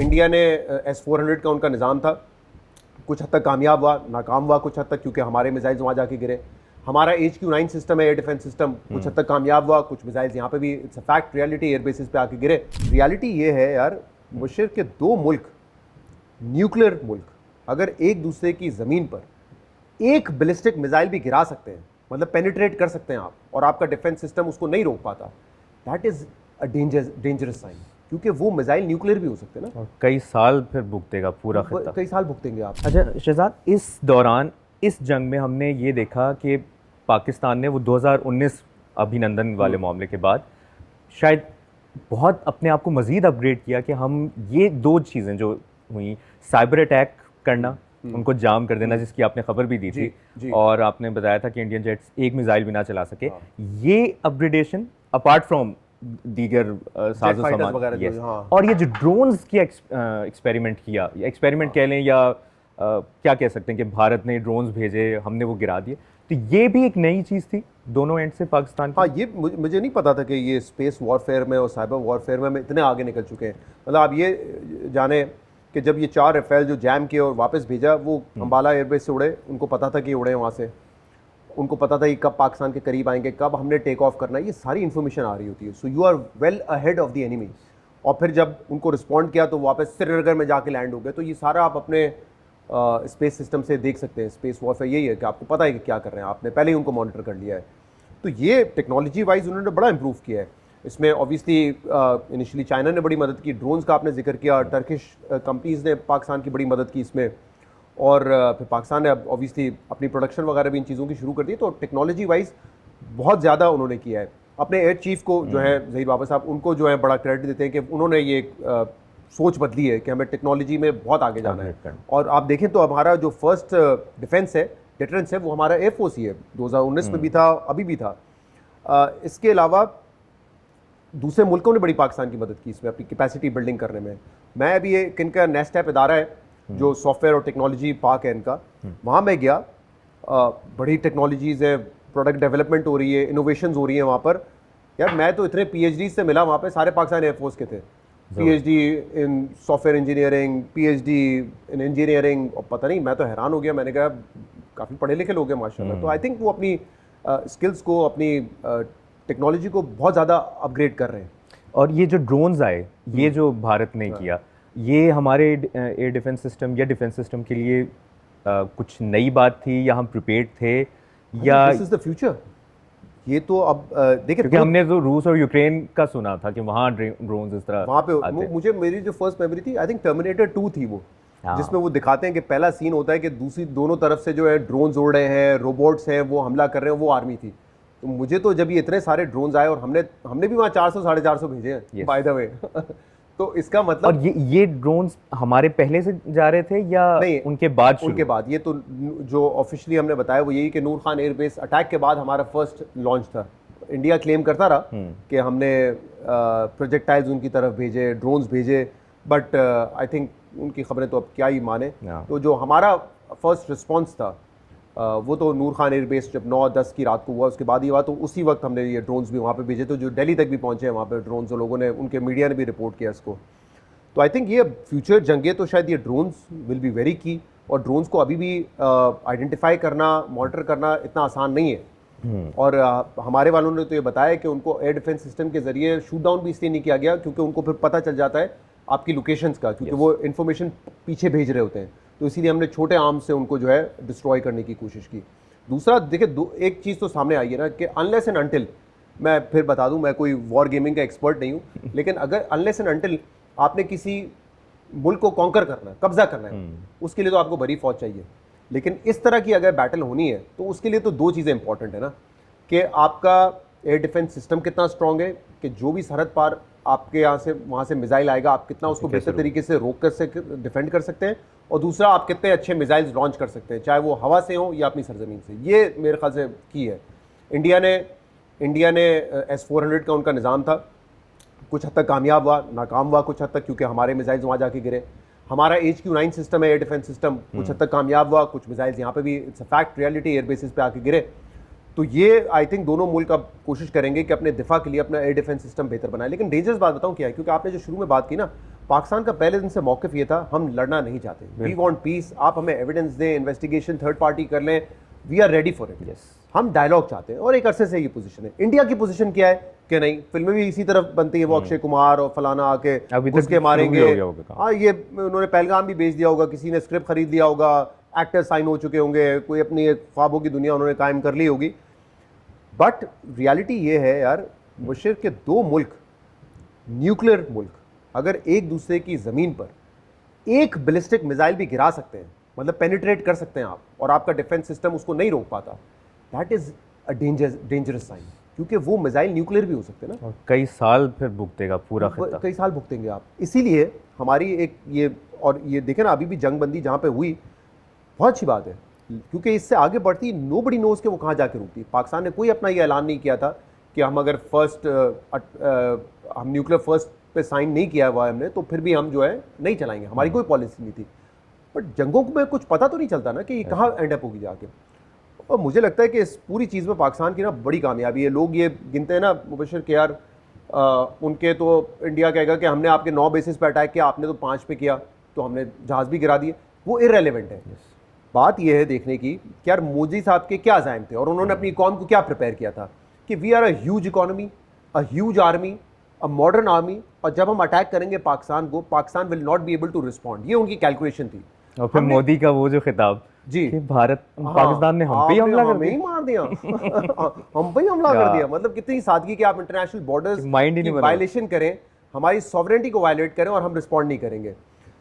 India ने S-400 का उनका निज़ाम था, कुछ हद तक कामयाब हुआ, नाकाम हुआ कुछ हद तक, क्योंकि हमारे मिसाइल्स वहाँ जाके गिरे। हमारा HQ-9 सिस्टम है, एयर डिफेंस सिस्टम, कुछ हद तक कामयाब हुआ, कुछ मिसाइल्स यहाँ पे भी, it's a fact, reality, air bases पे आके गिरे। रियलिटी ये है यार मुबशिर के दो मुल्क, न्यूक्लियर मुल्क, अगर एक दूसरे की ज़मीन पर एक बैलिस्टिक मिसाइल भी गिरा सकते हैं, मतलब पेनिट्रेट कर सकते हैं आप, और आपका डिफेंस सिस्टम उसको नहीं रोक पाता, that is a dangerous sign, क्योंकि वो मिसाइल न्यूक्लियर भी हो सकते हैं ना, और कई साल फिर भुगतेगा पूरा खित्ता। कई साल भुगतेंगे आप। अच्छा शहजाद, इस दौरान इस जंग में हमने ये देखा कि पाकिस्तान ने वो 2019 अभिनंदन वाले मामले के बाद शायद बहुत अपने आप को मज़ीद अपग्रेड किया कि हम ये दो चीज़ें जो हुई, साइबर अटैक करना, उनको जाम कर देना, जिसकी आपने खबर भी दी थी, और आपने बताया था कि इंडियन जेट्स एक मिसाइल भी ना चला सके, ये अपग्रेडेशन अपार्ट फ्रॉम दीगर साजो सामान, और ये जो ड्रोन्स की एक्सपेरिमेंट किया, एक्सपेरिमेंट कह लें या क्या कह सकते हैं कि भारत ने ड्रोन्स भेजे, हमने वो गिरा दिए, तो ये भी एक नई चीज़ थी दोनों एंड से पाकिस्तान की। हाँ, ये मुझे नहीं पता था कि ये स्पेस वॉरफेयर में और साइबर वॉरफेयर में हम इतने आगे निकल चुके हैं। मतलब आप ये जाने कि जब ये 4 राफेल जो जैम किए और वापस भेजा, वो अंबाला एयरबेस से उड़े, उनको पता था कि उड़े वहाँ से, उनको पता था कि कब पाकिस्तान के करीब आएंगे, कब हमने टेक ऑफ करना है, ये सारी इन्फॉर्मेशन आ रही होती है। So you are well ahead of the enemy. और फिर जब उनको रिस्पॉन्ड किया तो वापस श्रीनगर में जाके लैंड हो गए। तो ये सारा आप अपने स्पेस सिस्टम से देख सकते हैं। स्पेस वॉरफेयर यही है कि आपको पता है कि क्या कर रहे हैं, आपने पहले ही उनको मॉनिटर कर लिया है। तो ये टेक्नोलॉजी वाइज उन्होंने बड़ा इंप्रूव किया है। इसमें ऑब्वियसली इनिशियली चाइना ने बड़ी मदद की, ड्रोन्स का आपने जिक्र किया, टर्किश कंपनीज़ ने पाकिस्तान की बड़ी मदद की इसमें, और फिर पाकिस्तान ने अब ऑब्वियसली अपनी प्रोडक्शन वगैरह भी इन चीज़ों की शुरू कर दी। तो टेक्नोलॉजी वाइज बहुत ज़्यादा उन्होंने किया है। अपने एयर चीफ को जो है ज़हीर बाबा साहब, उनको जो है बड़ा क्रेडिट देते हैं कि उन्होंने ये सोच बदली है कि हमें टेक्नोलॉजी में बहुत आगे जाना है। और आप देखें तो हमारा जो फर्स्ट डिफेंस है, डिटरेंस है, वो हमारा एयरफोर्स ही है। 2019 में भी था, अभी भी था। इसके अलावा दूसरे मुल्कों ने बड़ी पाकिस्तान की मदद की इसमें, अपनी कैपेसिटी बिल्डिंग करने में। मैं अभी एक इनका नेस्टैप इदारा है जो सॉफ्टवेयर और टेक्नोलॉजी पार्क है इनका, वहाँ मैं गया, बड़ी टेक्नोलॉजीज़ है, प्रोडक्ट डेवलपमेंट हो रही है, इनोवेशंस हो रही है वहाँ पर। यार मैं तो इतने PhD से मिला वहाँ पे, सारे पाकिस्तान एयरफोर्स के थे। PhD इन सॉफ्टवेयर इंजीनियरिंग, PhD इन इंजीनियरिंग, और पता नहीं, मैं तो हैरान हो गया। मैंने कहा काफ़ी पढ़े लिखे लोग हैं माशाल्लाह। तो आई थिंक वो अपनी स्किल्स को, अपनी टेक्नोलॉजी को बहुत ज़्यादा अपग्रेड कर रहे हैं। और ये जो ड्रोन्स आए, ये जो भारत ने किया, ये हमारे एयर डिफेंस सिस्टम या डिफेंस सिस्टम के लिए कुछ नई बात थी, या हम प्रिपेयर्ड थे, या दिस इज़ द फ्यूचर? ये तो अब देखिए, क्योंकि हमने तो रूस और यूक्रेन का सुना था कि वहाँ ड्रोन्स इस तरह वहाँ पे मुझे, मेरी जो फर्स्ट मेमोरी थी, आई थिंक टर्मिनेटर 2 थी वो, जिसमें वो दिखाते हैं कि पहला सीन होता है कि दूसरी दोनों तरफ से जो है ड्रोन्स उड़ रहे हैं, रोबोट्स हैं, वो हमला कर रहे हैं, वो आर्मी थी। तो मुझे तो जब ये इतने सारे ड्रोन्स आए, और हमने भी वहाँ 400 साढ़े 400 भेजे हैं बाय द वे। तो इसका मतलब, और ये ड्रोन्स हमारे पहले से जा रहे थे या नहीं, उनके बाद? उनके बाद। ये तो जो ऑफिशियली हमने बताया वो यही कि नूर खान एयरबेस अटैक के बाद हमारा फर्स्ट लॉन्च था। इंडिया क्लेम करता रहा कि हमने प्रोजेक्टाइल्स उनकी तरफ भेजे, ड्रोन्स भेजे, बट आई थिंक उनकी खबरें तो अब क्या ही माने। तो जो हमारा फर्स्ट रिस्पॉन्स था वो तो नूर खान एयरबेस जब 9-10 की रात को हुआ, उसके बाद ही हुआ। तो उसी वक्त हमने ये ड्रोन्स भी वहाँ पे भेजे, तो जो दिल्ली तक भी पहुँचे हैं वहाँ पे ड्रोन्स, लोगों ने, उनके मीडिया ने भी रिपोर्ट किया इसको। तो आई थिंक ये फ्यूचर जंगे तो शायद ये ड्रोन्स विल बी वेरी की। और ड्रोन्स को अभी भी आइडेंटिफाई करना, मॉनिटर करना इतना आसान नहीं है। और हमारे वालों ने तो ये बताया कि उनको एयर डिफेंस सिस्टम के ज़रिए शूट डाउन भी इसलिए नहीं किया गया क्योंकि उनको फिर पता चल जाता है आपकी लोकेशंस का, क्योंकि वो इन्फॉर्मेशन पीछे भेज रहे होते हैं। तो इसीलिए हमने छोटे आर्म्स से उनको जो है डिस्ट्रॉय करने की कोशिश की। दूसरा देखिए, एक चीज़ तो सामने आई है ना कि अनलेस एंड अनटिल, मैं फिर बता दूं, मैं कोई वॉर गेमिंग का एक्सपर्ट नहीं हूं, लेकिन अगर अनलेस एंड अनटिल आपने किसी मुल्क को कॉन्कर करना है, कब्जा करना है, उसके लिए तो आपको बड़ी फौज चाहिए। लेकिन इस तरह की अगर बैटल होनी है तो उसके लिए तो दो चीज़ें इंपॉर्टेंट है ना, कि आपका एयर डिफेंस सिस्टम कितना स्ट्रॉन्ग है, कि जो भी सरहद पार आपके यहाँ से वहाँ से मिसाइल आएगा आप कितना उसको बेहतर तरीके से रोक कर डिफेंड कर सकते हैं, और दूसरा आप कितने अच्छे मिसाइल्स लॉन्च कर सकते हैं, चाहे वो हवा से हो या अपनी सरजमीन से। ये मेरे ख्याल से की है। इंडिया ने S-400 का उनका निज़ाम था, कुछ हद तक कामयाब हुआ, नाकाम हुआ कुछ हद तक, क्योंकि हमारे मिसाइल्स वहाँ जाके गिरे। हमारा HQ-9 सिस्टम है, एयर डिफेंस सिस्टम, कुछ हद तक कामयाब हुआ, कुछ मिसाइल्स यहाँ पे भी, it's a fact, reality, air bases पे आके गिरे। तो ये आई थिंक दोनों मुल्क अब कोशिश करेंगे कि अपने दिफा के लिए अपना एयर डिफेंस सिस्टम बेहतर बनाए। लेकिन डेंजरस बात बताऊँ क्या है, क्योंकि आपने जो शुरू में बात की ना, पाकिस्तान का पहले दिन से मौक़िफ़ ये था, हम लड़ना नहीं चाहते, वी वांट पीस, आप हमें एविडेंस दें, इन्वेस्टिगेशन थर्ड पार्टी कर लें, we are ready for it. हम डायलॉग चाहते हैं और एक अरसे से ये पोजीशन है। इंडिया की पोजीशन क्या है कि नहीं, फिल्में भी इसी तरफ बनती है, वो अक्षय कुमार और फलाना आके उसके मारेंगे, हाँ ये उन्होंने पहलगाम भी बेच दिया होगा, किसी ने स्क्रिप्ट खरीद लिया होगा, एक्टर साइन हो चुके होंगे, कोई अपनी एक ख्वाबों की दुनिया उन्होंने कायम कर ली होगी। बट रियलिटी ये है यार मुशर्रफ के दो मुल्क, न्यूक्लियर मुल्क, अगर एक दूसरे की ज़मीन पर एक बैलिस्टिक मिसाइल भी गिरा सकते हैं, मतलब पेनिट्रेट कर सकते हैं आप, और आपका डिफेंस सिस्टम उसको नहीं रोक पाता, that is a dangerous sign, क्योंकि वो मिसाइल न्यूक्लियर भी हो सकते हैं ना, और कई साल फिर भुगतेगा पूरा खित्ता, कई साल भुगतेंगे आप। इसीलिए हमारी एक ये, और ये देखें ना, अभी भी जंगबंदी जहाँ पे हुई, बहुत अच्छी बात है, क्योंकि इससे आगे बढ़ती नोबडी नोज़ कि वो कहाँ जाके रुकती। पाकिस्तान ने कोई अपना ये ऐलान नहीं किया था कि हम अगर हम न्यूक्लियर फर्स्ट पे साइन नहीं किया हुआ हमने, तो फिर भी हम जो है नहीं चलाएंगे, हमारी कोई पॉलिसी नहीं थी। बट जंगों में कुछ पता तो नहीं चलता ना कि ये कहाँ एंड अप होगी जाके। और मुझे लगता है कि इस पूरी चीज़ में पाकिस्तान की ना बड़ी कामयाबी है। लोग ये गिनते हैं ना मुबशर के यार उनके तो इंडिया कहेगा कि हमने आपके 9 बेसिस पे अटैक किया, आपने तो 5 पे किया, तो हमने जहाज़ भी गिरा दिए, वो इररेलेवेंट है। बात यह है देखने की कि यार मोदी साहब के क्या अज़ाइम थे और उन्होंने अपनी कौम को क्या प्रिपेयर किया था कि we are a huge economy, a huge army, a modern army, और जब हम अटैक करेंगे पाकिस्तान को, Pakistan will not be able to respond. ये उनकी कैलकुलेशन थी। और फिर मोदी का वो जो खिताब जी कि भारत पाकिस्तान ने हम पे ही हमला कर दिया, मार दिया हम पे ही हमला कर दिया, मतलब कितनी सादगी कि आप इंटरनेशनल बॉर्डर्स की वायलेशन करें, हमारी सॉवरेनिटी को वायलेट करें और हम रिस्पॉन्ड नहीं करेंगे।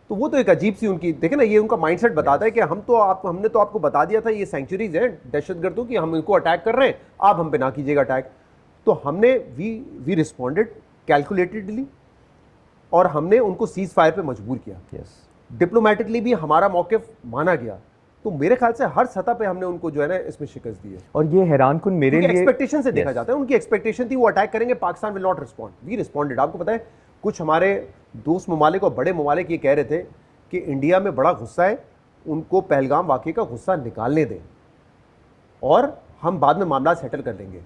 तो वो तो एक अजीब सी उनकी, देखे ना, ये उनका माइंडसेट बताता है कि हमने तो आपको बता दिया था ये सेंचुरीज हैं दहशतगर्दों की, हम इनको अटैक कर रहे हैं, आप हम पे ना कीजिएगा अटैक। तो हमने वी रिस्पॉन्डेड कैलकुलेटेडली, और हमने उनको सीज फायर पे मजबूर किया। डिप्लोमेटिकली भी हमारा मौक़िफ़ माना गया। तो मेरे ख्याल से हर सतह पे हमने उनको जो है ना इसमें शिकस्त दी है। और ये हैरानकुन मेरे लिए एक्सपेक्टेशन से देखा जाता है, उनकी एक्सपेक्टेशन थी वो अटैक करेंगे, Pakistan will not respond, we responded. आपको पता है कुछ हमारे दोस्त ममालिक और बड़े ममालिक ये कह रहे थे कि इंडिया में बड़ा गुस्सा है, उनको पहलगाम वाक़े का गुस्सा निकालने दें और हम बाद में मामला सेटल कर लेंगे।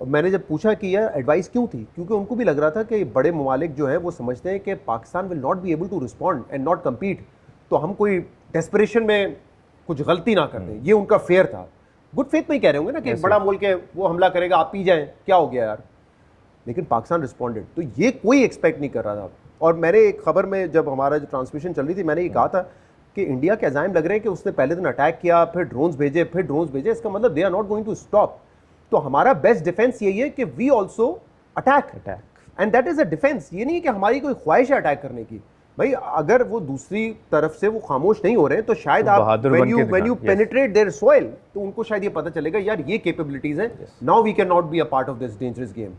मैंने जब पूछा कि यह एडवाइस क्यों थी, क्योंकि उनको भी लग रहा था कि बड़े ममालिक जो है वो समझते हैं कि Pakistan will not be able to respond and not compete, तो हम कोई डेस्परेशन में कुछ गलती ना कर दें। ये उनका फेयर था, गुड फेथ में ही कह रहे होंगे ना कि बड़ा मुल्क है वो हमला करेगा, आप पी जाएं, क्या हो गया यार। लेकिन पाकिस्तान रिस्पॉन्डेड, तो ये कोई एक्सपेक्ट नहीं कर रहा था। और मैंने एक खबर में जब हमारा जो ट्रांसमिशन चल रही थी, मैंने ये कहा था कि इंडिया के अज़ाइम लग रहे हैं कि उसने पहले दिन अटैक किया, फिर ड्रोन्स भेजे, फिर ड्रोन्स भेजे, इसका मतलब they are not going to stop. तो हमारा बेस्ट डिफेंस यही है कि we also attack, and that is a defence. ये नहीं है कि हमारी कोई ख्वाहिश है अटैक करने की। भाई अगर वो दूसरी तरफ से वो खामोश नहीं हो रहे हैं तो शायद आप when you penetrate their soil, तो उनको शायद ये पता चलेगा यार ये कैपेबिलिटीज हैं, now we can not be a part of this dangerous game.